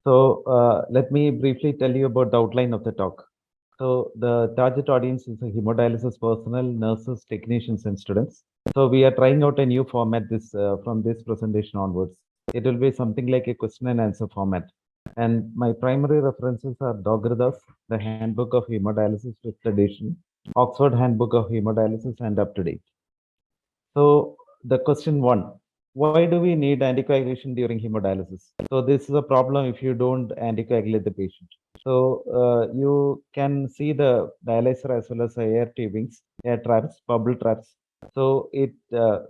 Let me briefly tell you about the outline of the talk. So the target audience is a hemodialysis personnel, nurses, technicians, and students. So we are trying out a new format this from this presentation onwards. It will be something like a question and answer format. And my primary references are Doggerdas, the Handbook of Hemodialysis, fifth edition, Oxford Handbook of Hemodialysis, and up to date. So the question one, why do we need anticoagulation during hemodialysis? So this is a problem if you don't anticoagulate the patient. So you can see the dialyzer as well as air tubings, air traps, bubble traps. So it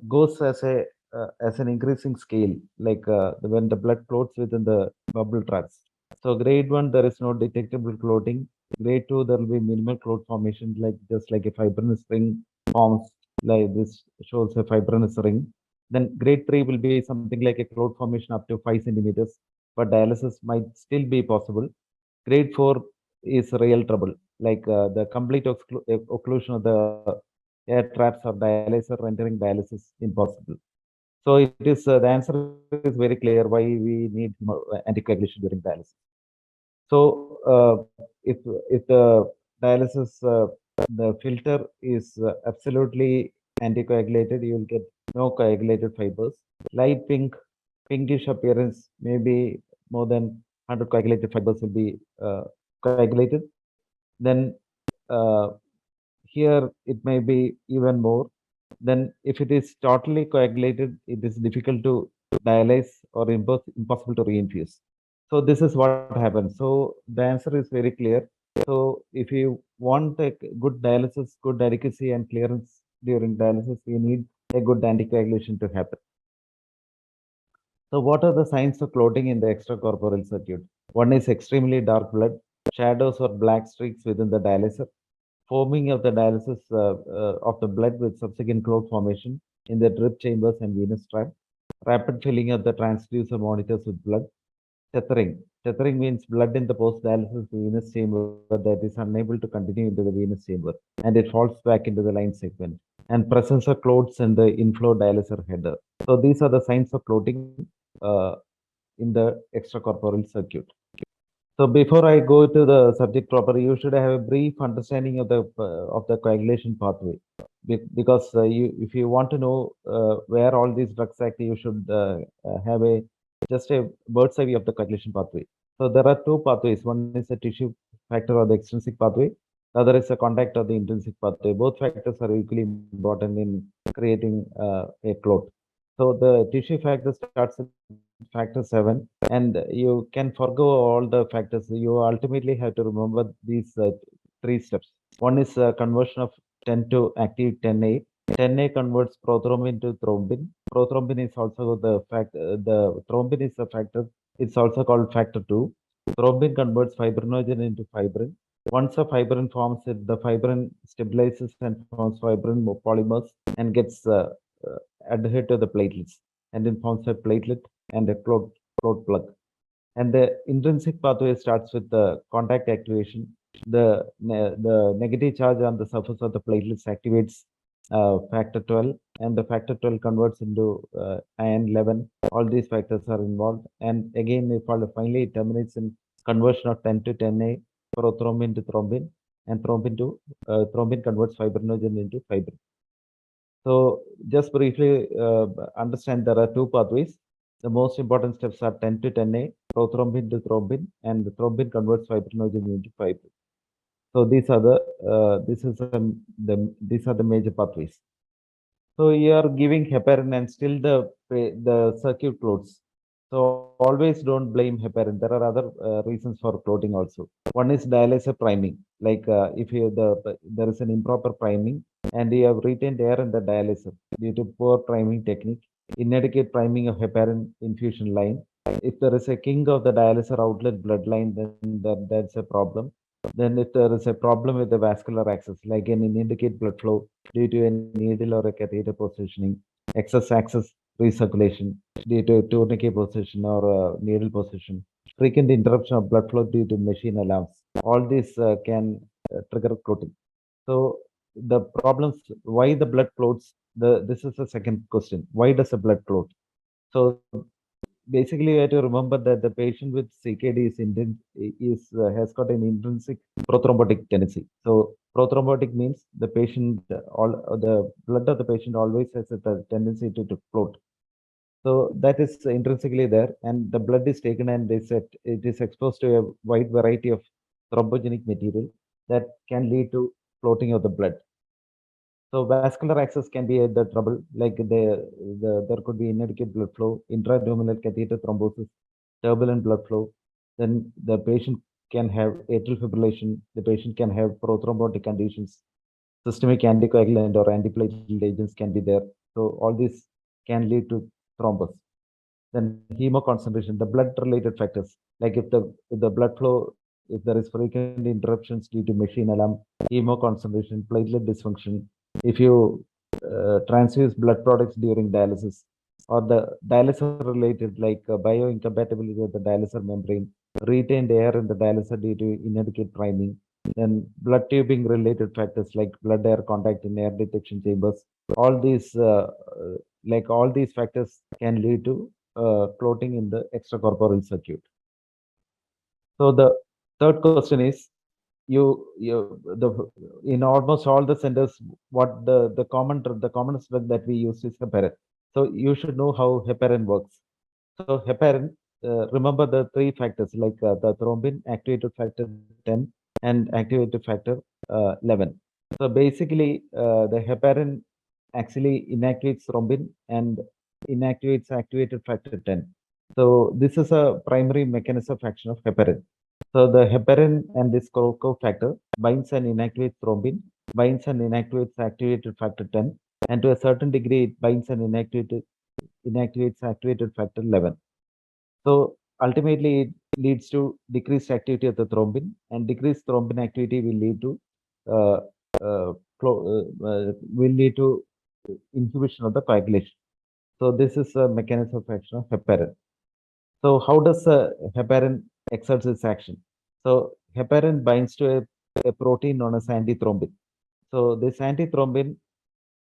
goes as an increasing scale, like when the blood floats within the bubble traps. So grade one, there is no detectable clotting. Grade two, there will be minimal clot formation, like just like a fibrinous ring forms, like this shows a fibrinous ring. Then grade 3 will be something like a clot formation up to 5 centimeters, but dialysis might still be possible. Grade 4 is real trouble, like the complete occlusion of the air traps of dialyzer rendering dialysis impossible. So it is the answer is very clear why we need anticoagulation during dialysis. So if the dialysis the filter is absolutely anticoagulated, you will get no coagulated fibers. Light pink, pinkish appearance, maybe more than 100 coagulated fibers will be coagulated. Then uh, here it may be even more. Then if it is totally coagulated, it is difficult to dialyze or impossible to reinfuse. So this is what happens. So the answer is very clear. So if you want a good dialysis, good adequacy and clearance during dialysis, we need a good anticoagulation to happen. So what are the signs of clotting in the extracorporeal circuit? One is extremely dark blood, shadows or black streaks within the dialyzer, forming of the dialysis of the blood with subsequent clot formation in the drip chambers and venous tract, rapid filling of the transducer monitors with blood, tethering. Tethering means blood in the post-dialysis venous chamber that is unable to continue into the venous chamber and it falls back into the line segment. And presence of clots in the inflow dialyzer header. So these are the signs of clotting uh, in the extracorporeal circuit. So before I go to the subject proper, you should have a brief understanding of the coagulation pathway, because if you want to know where all these drugs act, you should have a just a bird's eye view of the coagulation pathway. So there are two pathways. One is the tissue factor or the extrinsic pathway. The other is the contact or the intrinsic pathway. Both factors are equally important in creating a clot. So the tissue factor starts at factor 7, and you can forego all the factors. You ultimately have to remember these three steps. One is conversion of 10 to active 10A. 10A converts prothrombin to thrombin. Prothrombin is also the thrombin is a factor. It's also called factor 2. Thrombin converts fibrinogen into fibrin. Once a fibrin forms, the fibrin stabilizes and forms fibrin polymers and gets adhered to the platelets, and it forms a platelet and a clot plug. And the intrinsic pathway starts with the contact activation. The negative charge on the surface of the platelets activates factor 12, and the factor 12 converts into iron 11. All these factors are involved. And again, finally, it terminates in conversion of 10 to 10A, prothrombin to thrombin, and thrombin converts fibrinogen into fibrin. So just briefly understand there are two pathways. The most important steps are 10 to 10A, prothrombin to thrombin, and the thrombin converts fibrinogen into fibrin. So these are the major pathways. So you are giving heparin and still the circuit clots. So always don't blame heparin. There are other reasons for clotting also. One is dialyzer priming. Like if there is an improper priming and you have retained air in the dialyzer due to poor priming technique, inadequate priming of heparin infusion line. If there is a king of the dialyzer outlet bloodline, then that's a problem. Then if there is a problem with the vascular access, like an inadequate blood flow due to a needle or a catheter positioning, excess access recirculation due to tourniquet position or needle position, frequent interruption of blood flow due to machine alarms, all these can trigger clotting. So the problems, why the blood clots, this is the second question. Why does the blood clot? So basically, you have to remember that the patient with CKD has got an intrinsic prothrombotic tendency. So prothrombotic means the patient, the blood of the patient always has a tendency to float. So that is intrinsically there, and the blood is taken and it is exposed to a wide variety of thrombogenic material that can lead to floating of the blood. So vascular access can be the trouble, like there could be inadequate blood flow, intra-abdominal catheter thrombosis, turbulent blood flow. Then the patient can have atrial fibrillation. The patient can have prothrombotic conditions. Systemic anticoagulant or antiplatelet agents can be there. So all these can lead to thrombus. Then hemoconcentration, the blood-related factors, like if the blood flow, if there is frequent interruptions due to machine alarm, hemoconcentration, platelet dysfunction, if you transfuse blood products during dialysis, or the dialysis-related, like bioincompatibility of the dialyser membrane, retained air in the dialyser due to inadequate priming, then blood tubing related factors like blood air contact in air detection chambers, all these all these factors can lead to floating in the extracorporeal circuit. So the third question is, in almost all the centers, what the commonest drug that we use is heparin. So you should know how heparin works. So heparin, remember the three factors like the thrombin, activated factor 10, and activated factor 11. So basically, the heparin actually inactivates thrombin and inactivates activated factor 10. So this is a primary mechanism of action of heparin. So the heparin and this cofactor binds and inactivates thrombin, binds and inactivates activated factor 10, and to a certain degree it binds and inactivates activated factor 11. So ultimately it leads to decreased activity of the thrombin, and decreased thrombin activity will lead to uh, uh, inhibition of the coagulation. So this is a mechanism of action of heparin. So how does heparin exerts its action? So heparin binds to a protein known as antithrombin. So this antithrombin,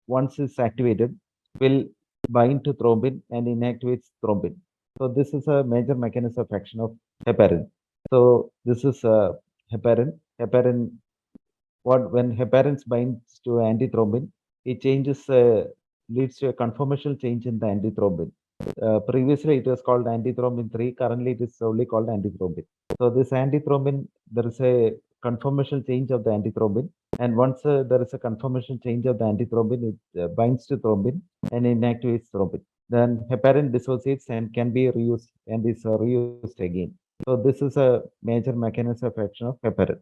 once it's activated, will bind to thrombin and inactivates thrombin. So this is a major mechanism of action of heparin. So this is heparin. Heparin, when heparin binds to antithrombin, it leads to a conformational change in the antithrombin. Previously, it was called antithrombin 3. Currently, it is solely called antithrombin. So this antithrombin, there is a conformational change of the antithrombin. And once there is a conformational change of the antithrombin, it binds to thrombin and inactivates thrombin. Then heparin dissociates and can be reused and is reused again. So this is a major mechanism of action of heparin.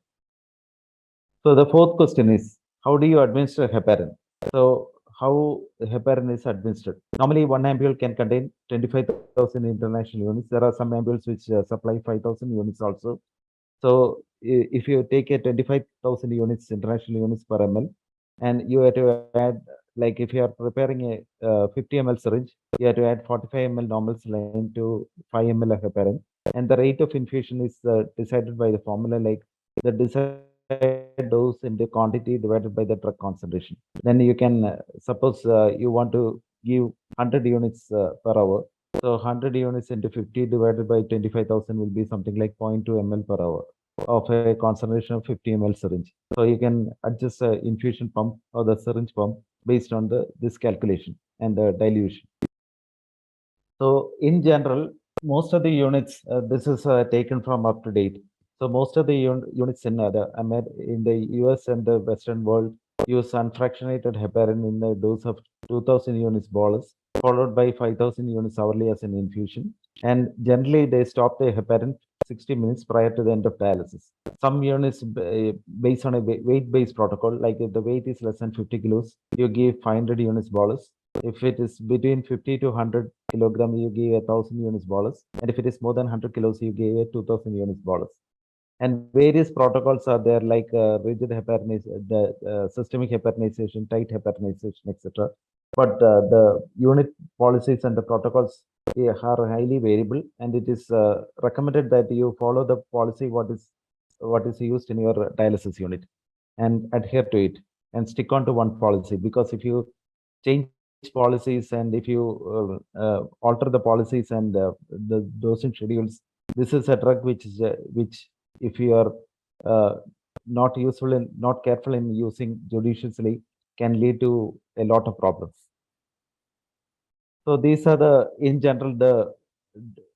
So the fourth question is, how do you administer heparin? So how heparin is administered? Normally, one ampule can contain 25,000 international units. There are some ampules which supply 5,000 units also. So if you take a 25,000 units, international units per ml, and you have to add, like if you are preparing a 50 ml syringe, you have to add 45 ml normal saline to 5 ml of heparin. And the rate of infusion is decided by the formula, like the desired dose into quantity divided by the drug concentration. Then you can, suppose you want to give 100 units per hour. So 100 units into 50 divided by 25,000 will be something like 0.2 ml per hour of a concentration of 50 ml syringe. So you can adjust the infusion pump or the syringe pump based on this calculation and the dilution. So in general, most of the units, this is taken from up to date. So most of the units in the US and the Western world use unfractionated heparin in the dose of 2,000 units bolus, followed by 5,000 units hourly as an infusion. And generally, they stop the heparin 60 minutes prior to the end of dialysis. Some units, based on a weight-based protocol, like if the weight is less than 50 kilos, you give 500 units bolus. If it is between 50 to 100 kilogram, you give 1,000 units bolus. And if it is more than 100 kilos, you give 2,000 units bolus. And various protocols are there, like rigid heparinization, the systemic heparinization, tight heparinization, etc. But the unit policies and the protocols are highly variable, and it is recommended that you follow the policy what is used in your dialysis unit and adhere to it and stick on to one policy, because if you change policies and if you alter the policies and the dosing schedules, this is a drug which if you are not useful and not careful in using judiciously can lead to a lot of problems. So these are in general, the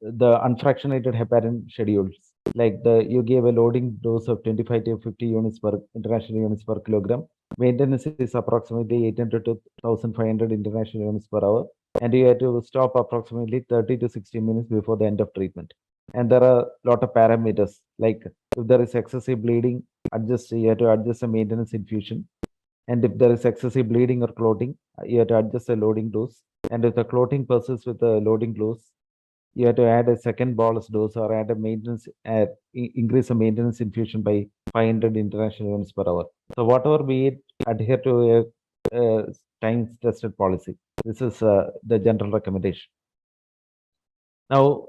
unfractionated heparin schedules. Like you gave a loading dose of 25 to 50 units per international units per kilogram. Maintenance is approximately 800 to 1500 international units per hour, and you have to stop approximately 30 to 60 minutes before the end of treatment. And there are a lot of parameters, like if there is excessive bleeding, you have to adjust the maintenance infusion. And if there is excessive bleeding or clotting, you have to adjust the loading dose. And if the clotting persists with the loading dose, you have to add a second bolus dose or add a maintenance, increase the maintenance infusion by 500 international units per hour. So whatever we adhere to a time tested policy. This is the general recommendation. Now,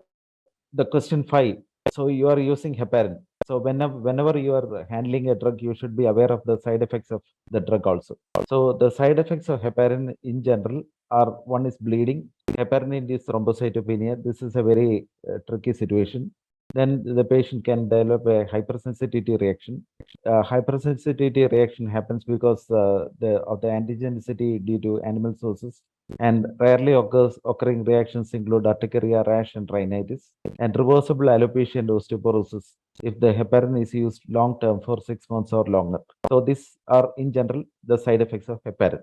the question 5. So you are using heparin. So whenever you are handling a drug, you should be aware of the side effects of the drug also. So the side effects of heparin in general are, one is bleeding. Heparin-induced thrombocytopenia. This is a very tricky situation. Then the patient can develop a hypersensitivity reaction. Hypersensitivity reaction happens because of the antigenicity due to animal sources, and rarely occurring reactions include urticaria, rash, and rhinitis, and reversible alopecia and osteoporosis if the heparin is used long term for 6 months or longer. So these are in general the side effects of heparin.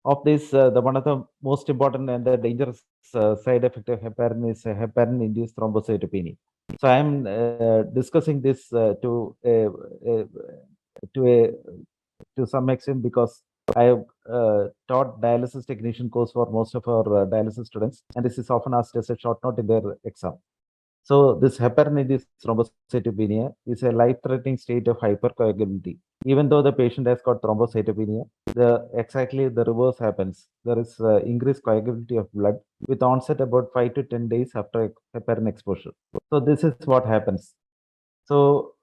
Of this, the one of the most important and the dangerous side effect of heparin is heparin-induced thrombocytopenia. So I am discussing this to some extent because I have taught dialysis technician course for most of our dialysis students, and this is often asked as a short note in their exam. So this heparin-induced thrombocytopenia is a life-threatening state of hypercoagulability. Even though the patient has got thrombocytopenia, exactly the reverse happens. There is increased coagulability of blood with onset about 5 to 10 days after heparin exposure. So this is what happens. So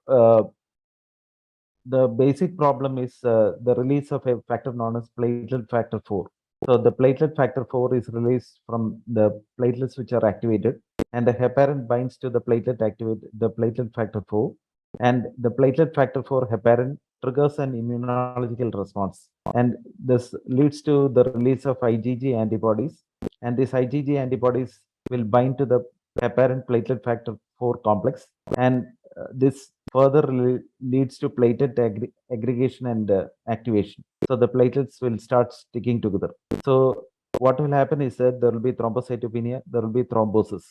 the basic problem is the release of a factor known as platelet factor 4. So the platelet factor 4 is released from the platelets which are activated, and the heparin binds to the platelet factor 4, and the platelet factor 4 heparin triggers an immunological response, and this leads to the release of IgG antibodies, and these IgG antibodies will bind to the heparin platelet factor 4 complex, and this further leads to platelet aggregation and activation. So the platelets will start sticking together. So what will happen is that there will be thrombocytopenia, there will be thrombosis.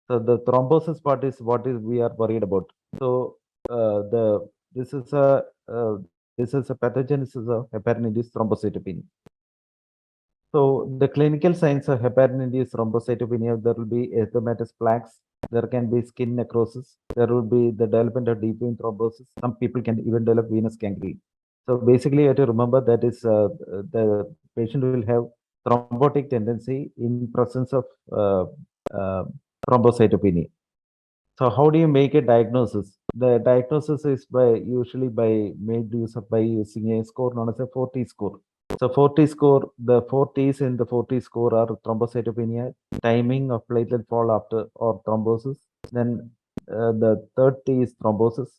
So the thrombosis part is what is we are worried about. So this is a pathogenesis of heparin-induced thrombocytopenia. So the clinical signs of heparin-induced thrombocytopenia, there will be erythematous plaques, there can be skin necrosis, there will be the development of deep vein thrombosis. Some people can even develop venous gangrene. So basically, you have to remember that is the patient will have thrombotic tendency in presence of thrombocytopenia. So how do you make a diagnosis? The diagnosis is usually made use of by using a score known as a 4T score. So 4T score, the 4 T's in the 4T score are thrombocytopenia, timing of platelet fall after or thrombosis. Then the third T is thrombosis.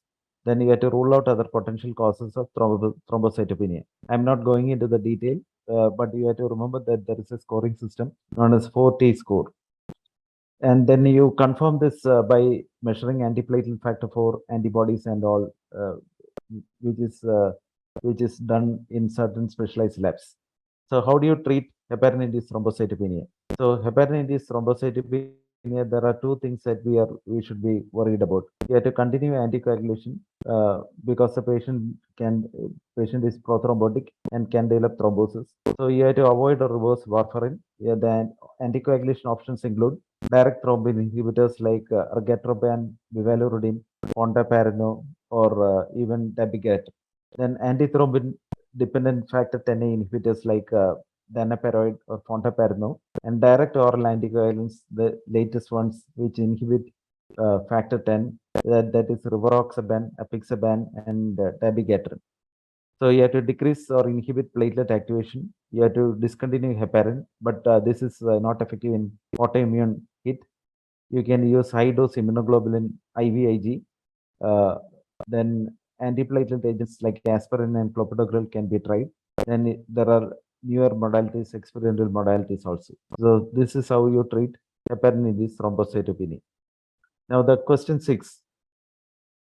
Then you have to rule out other potential causes of thrombocytopenia. I'm not going into the detail, but you have to remember that there is a scoring system known as 4T score. And then you confirm this by measuring antiplatelet factor 4 antibodies and all, which is done in certain specialized labs. So how do you treat heparin-induced thrombocytopenia? So heparin-induced thrombocytopenia, there are two things that we should be worried about. You have to continue anticoagulation because the patient is prothrombotic and can develop thrombosis. So you have to avoid or reverse warfarin. Yeah, the anticoagulation options include direct thrombin inhibitors like ergotaroban, bivalirudin, fondaparinone, or even dabigatran. Then antithrombin dependent factor 10A inhibitors like danaparoid or fondaparinone, and direct oral anticoagulants, the latest ones which inhibit factor 10, that is rivaroxaban, apixaban, and dabigatran. So you have to decrease or inhibit platelet activation. You have to discontinue heparin, but this is not effective in autoimmune hit. You can use high dose immunoglobulin IVIG. Uh, then antiplatelet agents like aspirin and clopidogrel can be tried. Then there are newer modalities, experimental modalities also. So this is how you treat heparin in this thrombocytopenia. Now the question 6.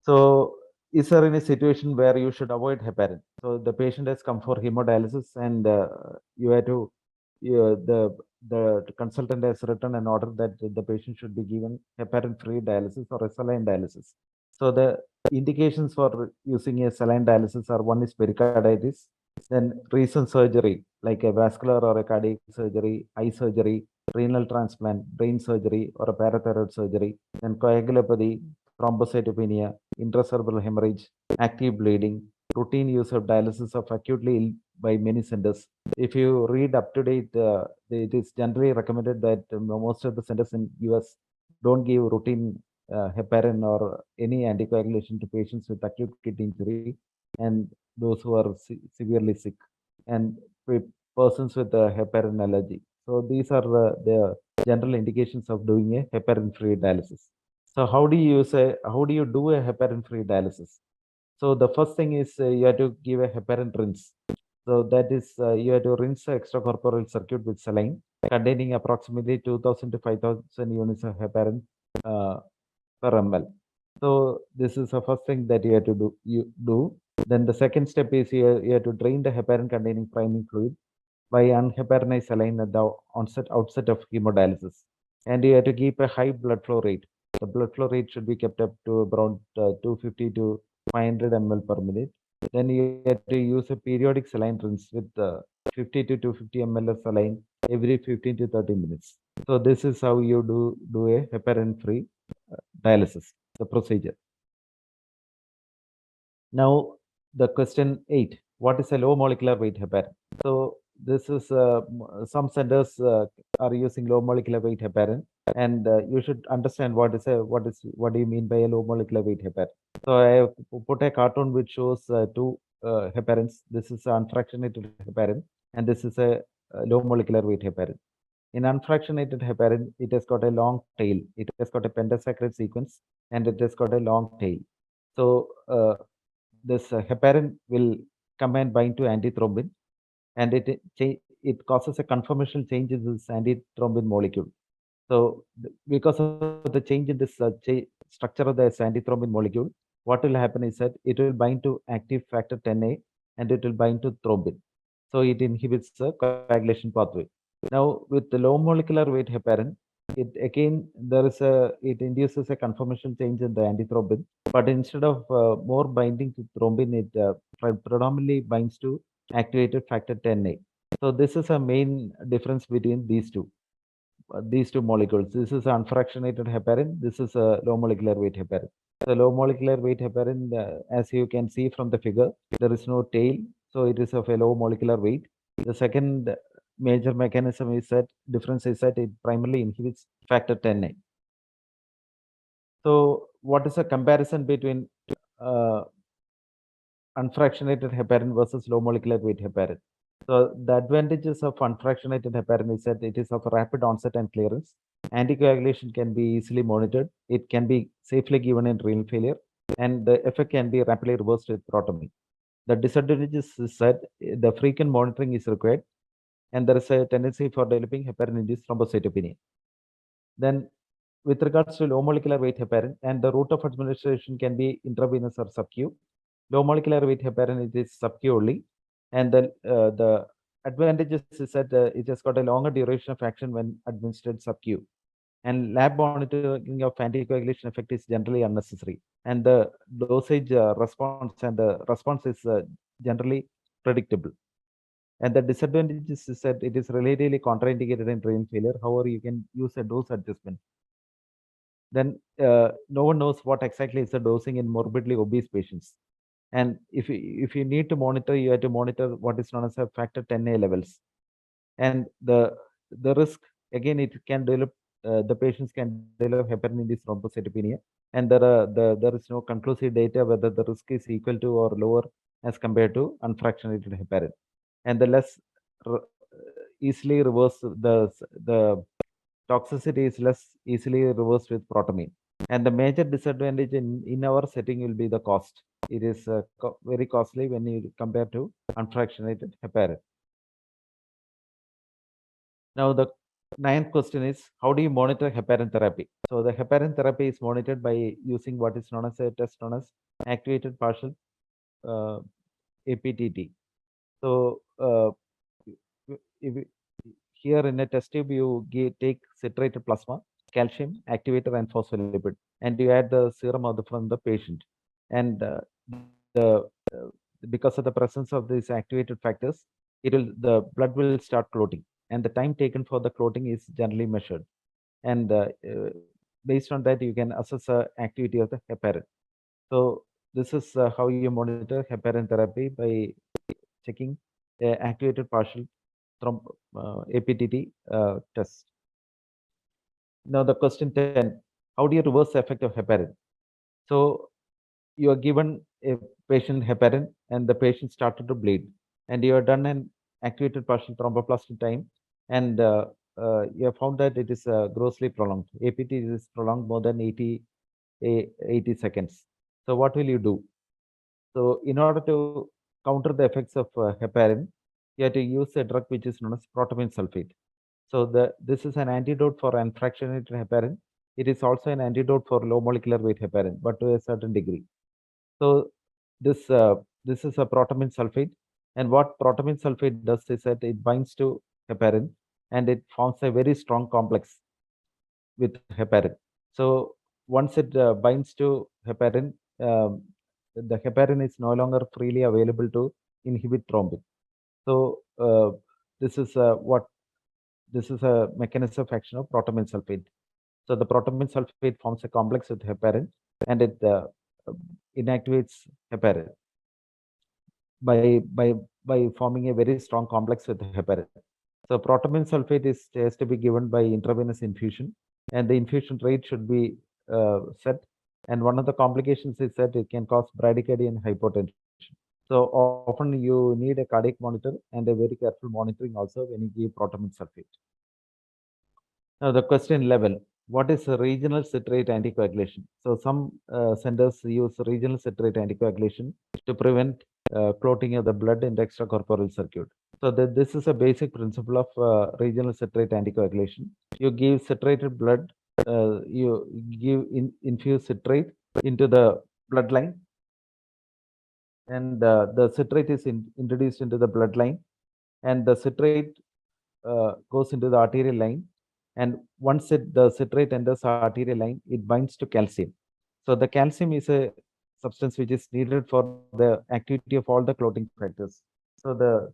So is there any situation where you should avoid heparin? So the patient has come for hemodialysis and you have to, the consultant has written an order that the patient should be given heparin-free dialysis or a saline dialysis. So the indications for using a saline dialysis are: one is pericarditis, then recent surgery like a vascular or a cardiac surgery, eye surgery, renal transplant, brain surgery, or a parathyroid surgery, then coagulopathy, thrombocytopenia, intracerebral hemorrhage, active bleeding, routine use of dialysis of acutely ill by many centers. If you read up to date, it is generally recommended that most of the centers in US don't give routine heparin or any anticoagulation to patients with acute kidney injury and those who are severely sick and with persons with heparin allergy. So these are the general indications of doing a heparin-free dialysis. So how do you do a heparin-free dialysis? So the first thing is you have to give a heparin rinse. So that is you have to rinse the extracorporeal circuit with saline containing approximately 2000 to 5000 units of heparin uh, per ml. So this is the first thing that you have to do. Then the second step is you have to drain the heparin containing priming fluid by unheparinized saline at the outset of hemodialysis. And you have to keep a high blood flow rate. The blood flow rate should be kept up to around 250 to 500 ml per minute. Then you have to use a periodic saline rinse with 50 to 250 ml of saline every 15 to 30 minutes. So this is how you do a heparin-free dialysis, the procedure. Now, the question 8, what is a low molecular weight heparin? So this is some centers are using low molecular weight heparin, and you should understand what do you mean by a low molecular weight heparin. So I have put a cartoon which shows two heparins. This is unfractionated heparin, and this is a low molecular weight heparin. In unfractionated heparin, it has got a long tail. It has got a pentasaccharide sequence, and it has got a long tail. So this heparin will come and bind to antithrombin, and it causes a conformational change in this antithrombin molecule. So because of the change in this structure of this antithrombin molecule, what will happen is that it will bind to active factor 10A and it will bind to thrombin. So it inhibits the coagulation pathway. Now with the low molecular weight heparin, it induces a conformational change in the antithrombin, but instead of more binding to thrombin, it predominantly binds to activated factor 10A. So this is a main difference between these two molecules. This is unfractionated heparin. This is a low molecular weight heparin. The low molecular weight heparin, as you can see from the figure, there is no tail, so it is of a low molecular weight. The second major mechanism is that difference is that it primarily inhibits factor 10A. So what is the comparison between uh, unfractionated heparin versus low molecular weight heparin? So the advantages of unfractionated heparin is that it is of rapid onset and clearance. Anticoagulation can be easily monitored. It can be safely given in renal failure, and the effect can be rapidly reversed with protomy. The disadvantages is that the frequent monitoring is required, and there is a tendency for developing heparin-induced thrombocytopenia. Then, with regards to low molecular weight heparin, and the route of administration can be intravenous or sub-Q. Low molecular weight heparin it is sub-Q only, and the advantages is that it has got a longer duration of action when administered sub-Q. And lab monitoring of anticoagulation effect is generally unnecessary, and the dosage response and the response is generally predictable. And the disadvantages is that it is relatively contraindicated in renal failure. However, you can use a dose adjustment. Then no one knows what exactly is the dosing in morbidly obese patients. And if you need to monitor, you have to monitor what is known as a factor 10A levels. And the risk, again, it can develop, the patients can develop heparin-induced thrombocytopenia. And there is no conclusive data whether the risk is equal to or lower as compared to unfractionated heparin, and the less easily reverse the toxicity is less easily reversed with protamine. And the major disadvantage in our setting will be the cost. It is very costly when you compare to unfractionated heparin. Now, the ninth question is, how do you monitor heparin therapy? So, the heparin therapy is monitored by using what is known as a test known as activated partial uh, APTT. So, if here in a test tube, you take citrated plasma, calcium, activator, and phospholipid, and you add the serum from the patient. And the because of the presence of these activated factors, the blood will start clotting, and the time taken for the clotting is generally measured. And based on that, you can assess the activity of the heparin. So this is how you monitor heparin therapy by checking activated partial APTT test. Now the question 10, how do you reverse the effect of heparin? So you are given a patient heparin and the patient started to bleed, and you have done an activated partial thromboplastin time, and you have found that it is grossly prolonged. APT is prolonged more than 80 seconds. So what will you do? So in order to counter the effects of heparin, you have to use a drug which is known as protamine sulfate. So this is an antidote for unfractionated heparin. It is also an antidote for low molecular weight heparin, but to a certain degree. So this is a protamine sulfate, and what protamine sulfate does is that it binds to heparin, and it forms a very strong complex with heparin. So once it binds to heparin, the heparin is no longer freely available to inhibit thrombin. So this is a mechanism of action of protamine sulfate. So the protamine sulfate forms a complex with heparin, and it inactivates heparin by forming a very strong complex with heparin. So protamine sulfate has to be given by intravenous infusion, and the infusion rate should be set. And one of the complications is that it can cause bradycardia and hypotension. So often you need a cardiac monitor and a very careful monitoring also when you give protamine sulfate. Now the question 11, what is a regional citrate anticoagulation? So some centers use regional citrate anticoagulation to prevent clotting of the blood in the extracorporeal circuit. So this is a basic principle of regional citrate anticoagulation. You give citrated blood, you infuse citrate into the bloodline, and the citrate is introduced into the bloodline, and the citrate goes into the arterial line, and once the citrate enters the arterial line, it binds to calcium. So the calcium is a substance which is needed for the activity of all the clotting factors. So the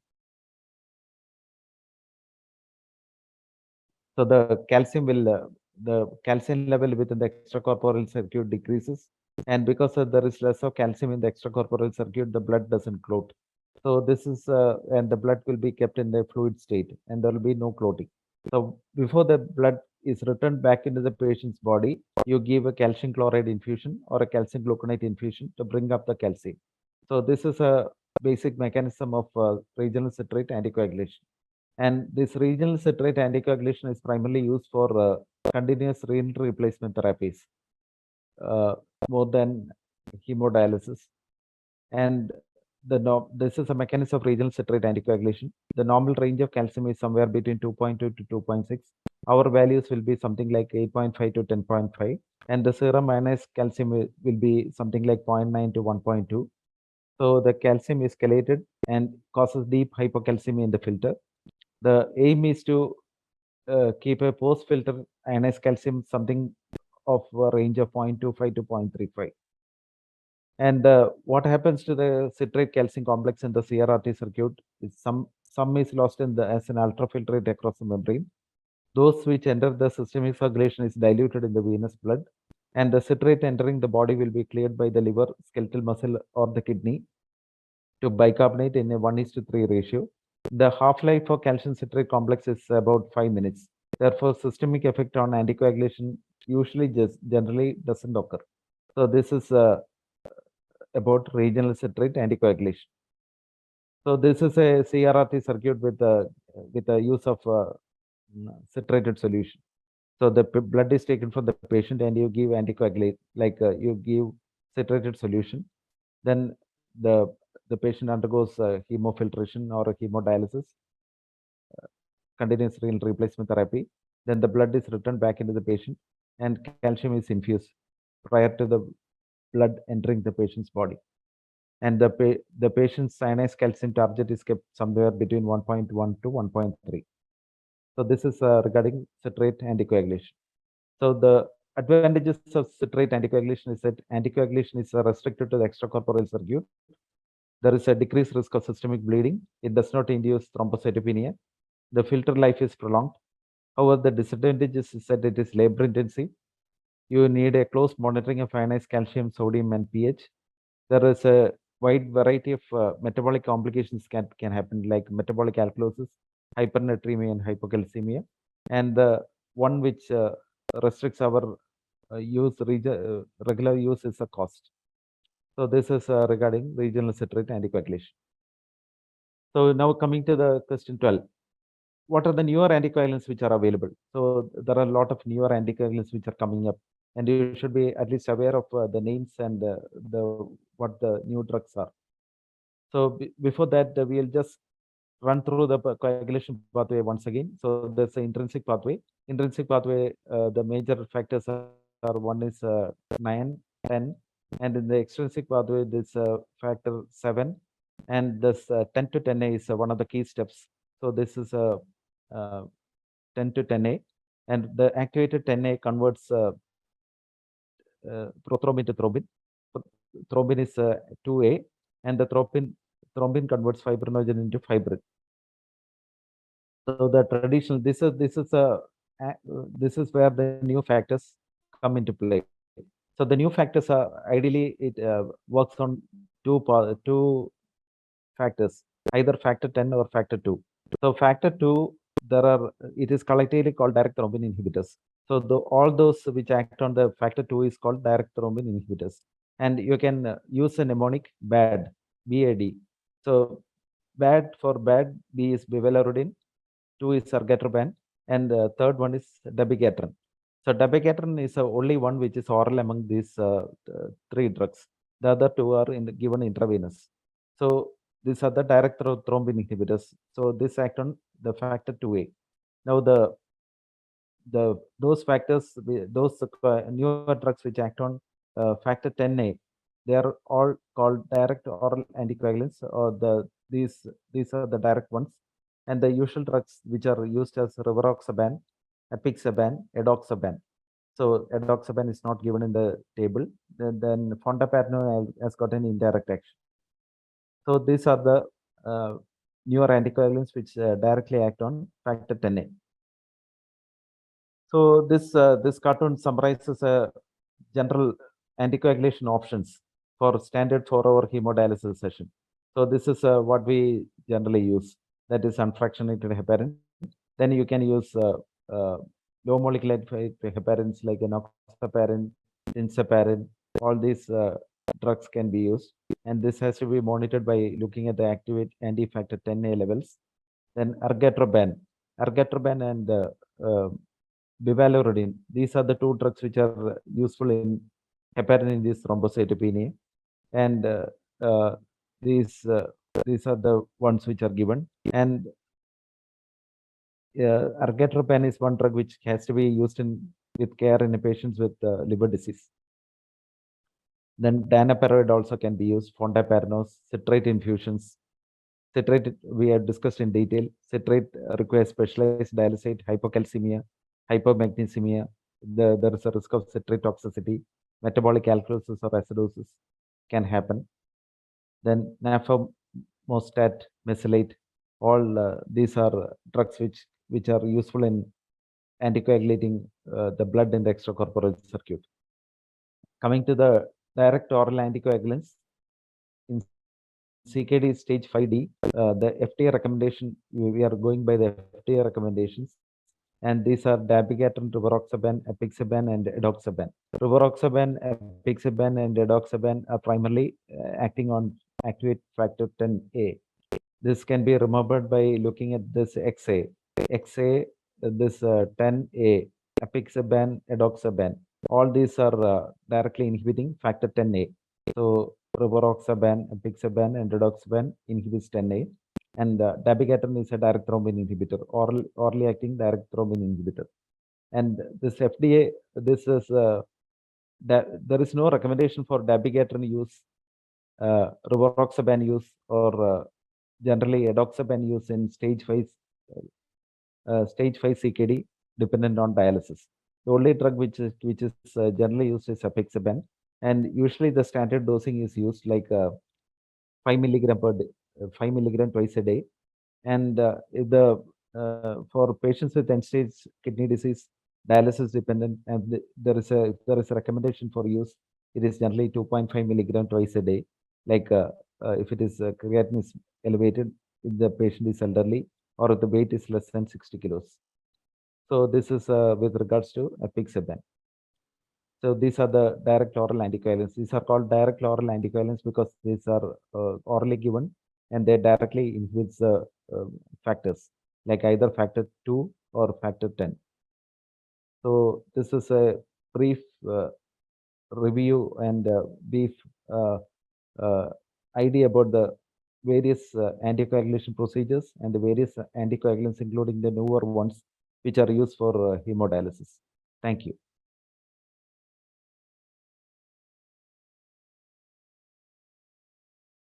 calcium level within the extracorporeal circuit decreases, and because there is less of calcium in the extracorporeal circuit, the blood doesn't clot. So this is and the blood will be kept in the fluid state, and there will be no clotting. So before the blood is returned back into the patient's body, you give a calcium chloride infusion or a calcium gluconate infusion to bring up the calcium. So this is a basic mechanism of regional citrate anticoagulation. And this regional citrate anticoagulation is primarily used for continuous renal replacement therapies uh, more than hemodialysis. And this is a mechanism of regional citrate anticoagulation. The normal range of calcium is somewhere between 2.2 to 2.6. Our values will be something like 8.5 to 10.5. And the serum ionized calcium will be something like 0.9 to 1.2. So the calcium is chelated and causes deep hypocalcemia in the filter. The aim is to keep a post-filter ionized calcium something of a range of 0.25 to 0.35. And what happens to the citrate calcium complex in the CRRT circuit is some is lost as an ultrafiltrate across the membrane. Those which enter the systemic circulation is diluted in the venous blood, and the citrate entering the body will be cleared by the liver, skeletal muscle, or the kidney to bicarbonate in a 1:3 ratio. The half-life for calcium citrate complex is about 5 minutes. Therefore, systemic effect on anticoagulation usually generally doesn't occur. So this is about regional citrate anticoagulation. So this is a CRRT circuit with the use of citrated solution. So the blood is taken from the patient and you give anticoagulate, like you give citrated solution. Then the patient undergoes hemofiltration or a hemodialysis, continuous renal replacement therapy. Then the blood is returned back into the patient and calcium is infused prior to the blood entering the patient's body. And the patient's cyanized calcium target is kept somewhere between 1.1 to 1.3. So this is regarding citrate anticoagulation. So the advantages of citrate anticoagulation is that anticoagulation is restricted to the extracorporeal circuit. There is a decreased risk of systemic bleeding. It does not induce thrombocytopenia. The filter life is prolonged. However, the disadvantages is that it is labor intensive. You need a close monitoring of ionized calcium, sodium, and pH. There is a wide variety of metabolic complications can happen, like metabolic alkalosis, hypernatremia, and hypocalcemia. And the one which restricts our regular use is the cost. So this is regarding regional citrate anticoagulation. So now coming to the question 12. What are the newer anticoagulants which are available? So there are a lot of newer anticoagulants which are coming up, and you should be at least aware of the names and what the new drugs are. So before that, we'll just run through the coagulation pathway once again. So there's an intrinsic pathway. Intrinsic pathway, the major factors are one is 9, 10, and in the extrinsic pathway, this factor 7, and this 10 to 10A is one of the key steps. So this is 10 to 10A, and the activated 10A converts prothrombin to thrombin. Thrombin is 2A, and the thrombin converts fibrinogen into fibrin. So the traditional this is where the new factors come into play. So the new factors are ideally it works on two factors, either factor 10 or factor 2. So factor 2, it is collectively called direct thrombin inhibitors. So all those which act on the factor 2 is called direct thrombin inhibitors. And you can use a mnemonic BAD, BAD. So BAD for bad, B is bivalirudin, 2 is argatroban, and the third one is dabigatran. So dabigatran is the only one which is oral among these three drugs. The other two are given intravenous. So these are the direct thrombin inhibitors. So this act on the factor 2A. Now those factors, those newer drugs which act on factor 10A, they are all called direct oral anticoagulants, or these are the direct ones. And the usual drugs which are used as rivaroxaban, apixaban, edoxaban. So edoxaban is not given in the table. Then fondaparinone has got an indirect action. So these are the newer anticoagulants which directly act on factor 10A. So this cartoon summarizes a general anticoagulation options for standard 4-hour hemodialysis session. So this is what we generally use. That is unfractionated heparin. Then you can use low molecular heparins like enoxaparin, ensaparin. All these drugs can be used, and this has to be monitored by looking at the activate anti-factor 10A levels. Then argatroban and bivalirudin. These are the two drugs which are useful in heparin-induced thrombocytopenia, and these are the ones which are given. And argatroban is one drug which has to be used with care in patients with liver disease. Then danaparoid also can be used, fondaparinose, citrate infusions. Citrate we have discussed in detail. Citrate requires specialized dialysate, hypocalcemia, hypomagnesemia. There is a risk of citrate toxicity, metabolic alkalosis or acidosis can happen. Then nafamostat, mesylate, all these are drugs which are useful in anticoagulating the blood in the extracorporeal circuit. Coming to the direct oral anticoagulants, in CKD stage 5D, the FDA recommendation, we are going by the FDA recommendations, and these are dabigatran, rivaroxaban, apixaban, and edoxaban. Rivaroxaban, apixaban, and edoxaban are primarily acting on activate factor 10A. This can be remembered by looking at this XA. XA, this 10A, apixaban, edoxaban. All these are directly inhibiting factor 10A. So rivaroxaban, apixaban, and edoxaban inhibits 10A. And dabigatran is a direct thrombin inhibitor, orally acting direct thrombin inhibitor. And this FDA, this is there is no recommendation for dabigatran use, rivaroxaban use, or generally edoxaban use in stage 5 CKD dependent on dialysis. The only drug which is generally used is apixaban, and usually the standard dosing is used like 5 milligram per day, 5 milligram twice a day. And if the for patients with end-stage kidney disease, dialysis dependent, and there is a recommendation for use, it is generally 2.5 milligram twice a day. Like if it is creatinine is elevated, if the patient is elderly, or if the weight is less than 60 kilos. So this is with regards to apixaban. So these are the direct oral anticoagulants. These are called direct oral anticoagulants because these are orally given, and they directly inhibits the factors like either factor 2 or factor 10. So this is a brief review and brief idea about the various anticoagulation procedures and the various anticoagulants, including the newer ones which are used for hemodialysis. Thank you.